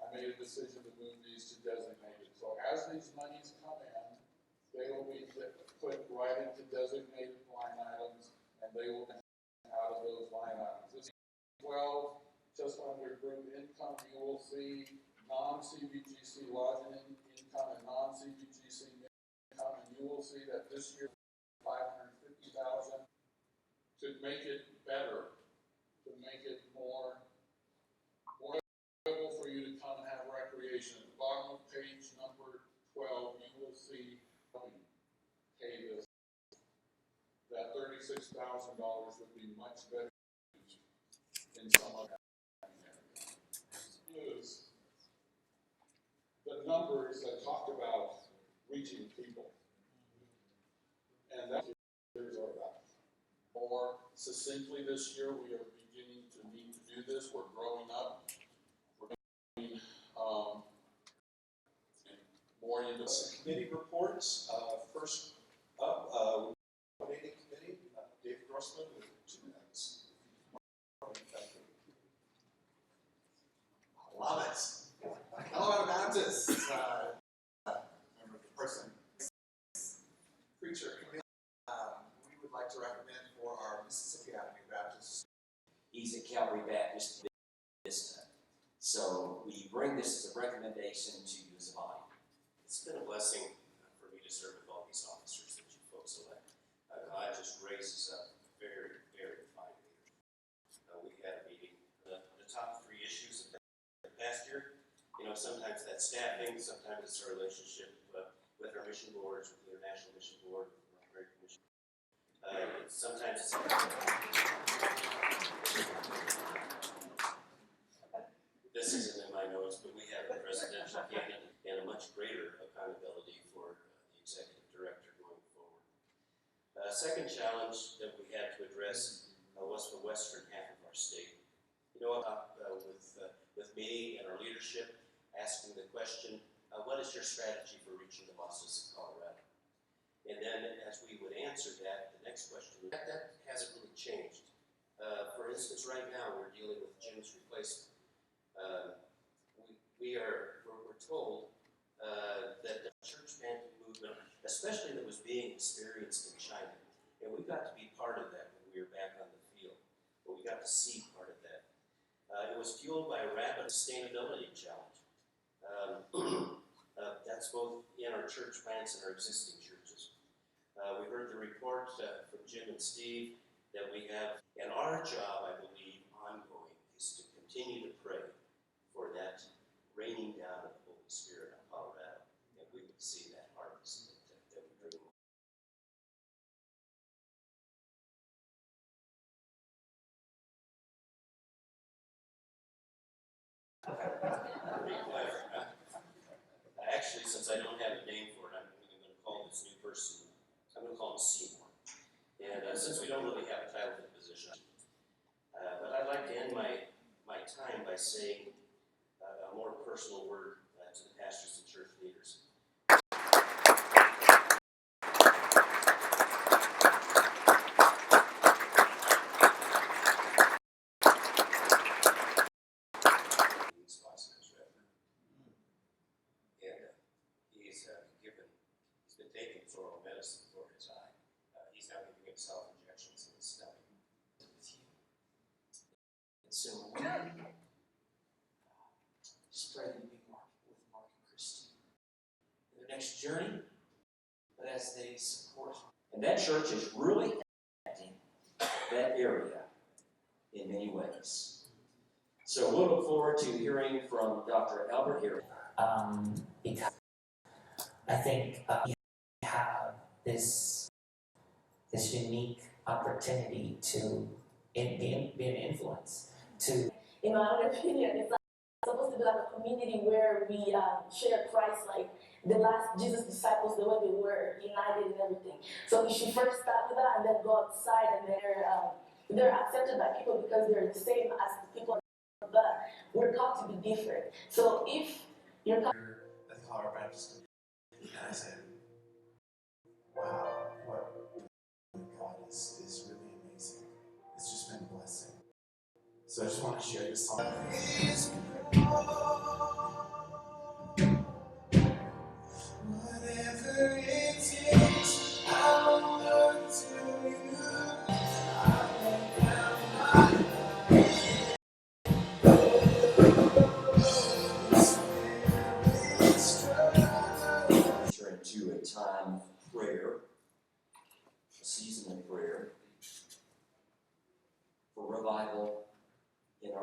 I made a decision to move these to designated. So as these monies come in, they will be put right into designated line items, and they will be out of those line items. This 12, just under group income, you will see non-CBGC lodging income and non-CBGC income, and you will see that this year, $550,000 to make it better, to make it more available for you to come and have recreation. At the bottom of page number 12, you will see pay this. That $36,000 would be much better in some other areas. The numbers that talk about reaching people. And that's are about. More succinctly this year, we are beginning to need to do this. We're growing up. We're going more into committee reports. First up, nominating committee, Dave Grossman with 2 minutes. I love it. Hello, Baptist. Remember the person. Preacher committee. We would like to recommend for our Mississippi Avenue Baptist. He's at Calvary Baptist Vista. So we bring this as a recommendation to you as a body. It's been a blessing for me to serve with all these officers that you folks elect. God just raises up very, very fine leaders. We had a meeting. The top 3 issues of the past year, sometimes that's staffing, sometimes it's our relationship with our mission boards, with the International Mission Board, with the Great Commission. Sometimes it's this isn't in my notes, but we have a presidential candidate and a much greater accountability for the executive director going forward. Second challenge that we had to address was the western half of our state. With me and our leadership asking the question, what is your strategy for reaching the masses of Colorado? And then as we would answer that, the next question, that hasn't really changed. For instance, right now we're dealing with Jim's replacement. We're told that the church planting movement, especially that was being experienced in China, and we got to be part of that when we were back on the field, but we got to see part of that. It was fueled by a rapid sustainability challenge. That's both in our church plants and our existing churches. We heard the report from Jim and Steve that we have, and our job, I believe, ongoing, is to continue to pray for that raining down of the Holy Spirit on Colorado, and we would see that harvest that we dream of. Actually, since I don't have a name for it, I'm going to call this new person, I'm going to call him Seymour. And since we don't really have a title for the position, but I'd like to end my time by saying a more personal word to the pastors and church leaders. He's been taking oral medicine for his eye. He's now giving himself injections in his stomach. And so we just pray that we walk with Mark and Christine in their next journey, but as they support. And that church is really affecting that area in many ways. So we'll look forward to hearing from Dr. Albert here. Because I think we have this unique opportunity to be an influence. In my own opinion, it's supposed to be like a community where we share Christ, like the last Jesus disciples, the way they were united and everything. So we should first start with that and then go outside, and they're accepted by people because they're the same as the people, but we're called to be different. So if you're At the Colorado Baptist, and I said, wow, what God is really amazing. It's just been a blessing. So I just want to share this song.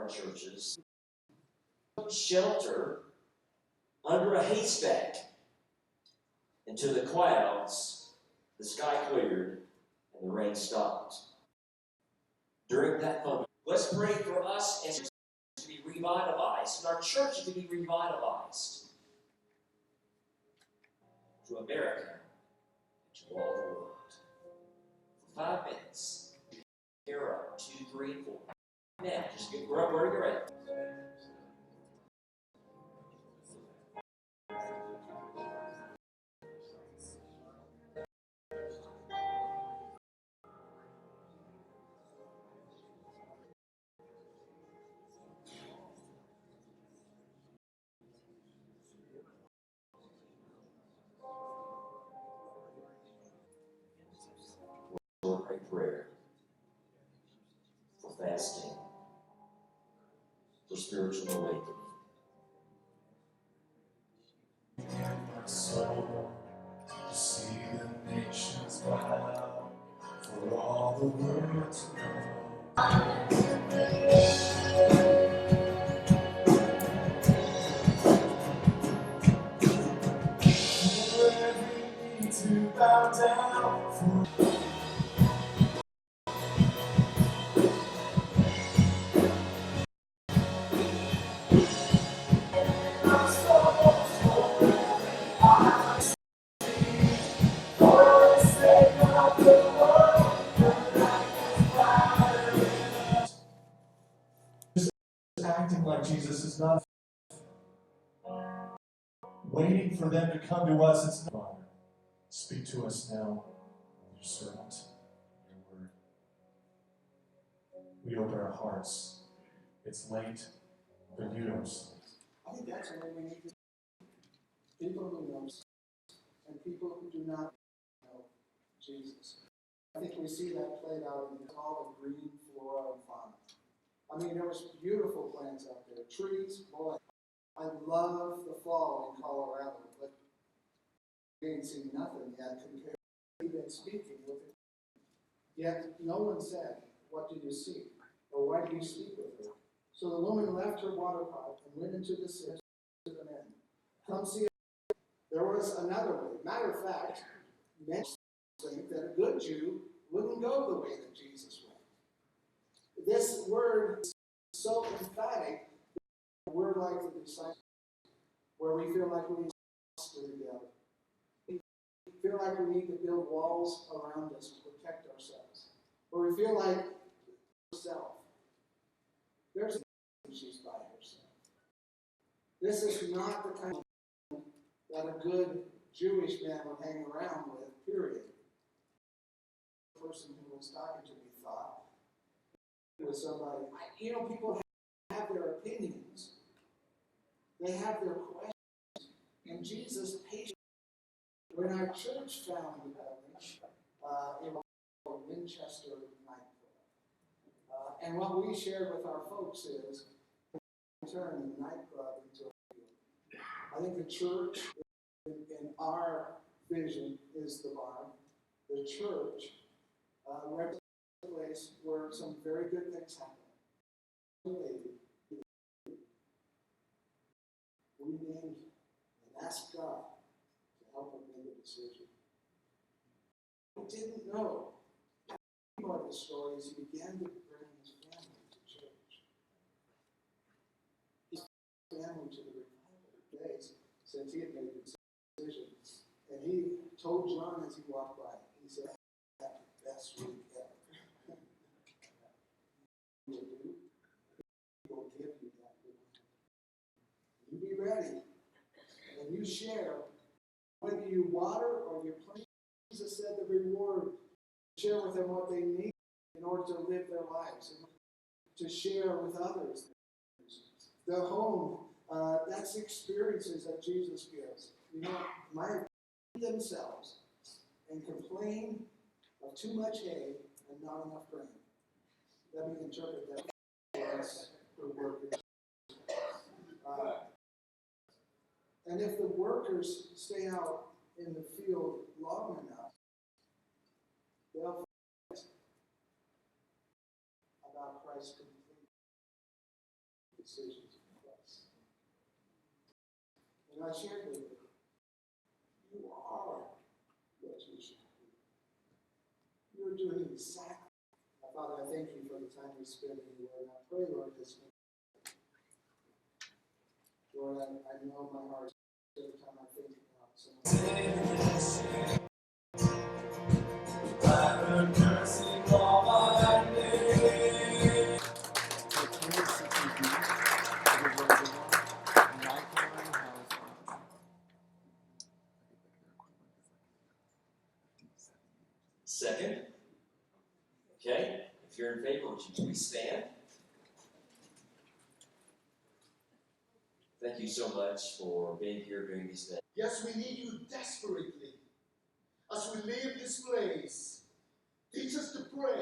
our churches, shelter under a haystack until the clouds, the sky cleared, and the rain stopped. During that moment, let's pray for us and to be revitalized, and our church to be revitalized to America and to all the world. For 5 minutes, here are 2, 3, and 4. Now, just get where you're at. We'll pray prayer for fasting, for spiritual awakening. My soul, to see the nations bow, for all the world to know. For every knee to bow down, for my soul, for the sake of the world, the light is brighter. Just acting like Jesus is not waiting for them to come to us. It's not. Father, speak to us now, your servant, your word. We open our hearts. It's late, but you don't sleep. I think that's what we need to people who know and people who do not know Jesus. I think we see that played out in all the green flora and fauna. I mean, there was beautiful plants out there, trees, boy. I love the fall in Colorado, but we ain't seen nothing yet compared to we've been speaking with it. Yet no one said, what did you see? Or why do you speak with her? So the woman left her water pot and went into the city to the men. Come see it. There was another way. Matter of fact, men think that a good Jew wouldn't go the way that Jesus went. This word is so emphatic that we're like the disciples, where we feel like we need to stick together. We feel like we need to build walls around us to protect ourselves. Where we feel like herself. There's she's by herself. This is not the kind of that a good Jewish man would hang around with, period. The person who was talking to me thought it was somebody, people have their opinions. They have their questions. And Jesus patiently, when our church found the building, it was called Winchester Nightclub. And what we shared with our folks is turn the nightclub into a field. I think the church, in our vision, is the barn. The church represents a place where some very good things happen. We need and ask God to help us make a decision. He didn't know. More of the story is he began to bring his family to church. His family to the revival days since he had made the decision. And he told John as he walked by, he said, "That's the best week ever." He will do. He will give you that good week. You be ready. And you share, whether you water or you plant. Jesus said the reward. Share with them what they need in order to live their lives, and to share with others. The home, that's the experiences that Jesus gives. Might themselves and complain of too much hay and not enough grain. Let me interpret that as the workers. And if the workers stay out in the field long enough, they'll forget about Christ's I shared with her, you are what you should be. You're doing exactly. Father, I thank you for the time we spent in your word. I pray, Lord, this morning. Lord, I know my heart every time I think about someone. Second? Okay, if you're in favor, would you please stand? Thank you so much for being here during these days. Yes, we need you desperately. As we leave this place, teach us to pray.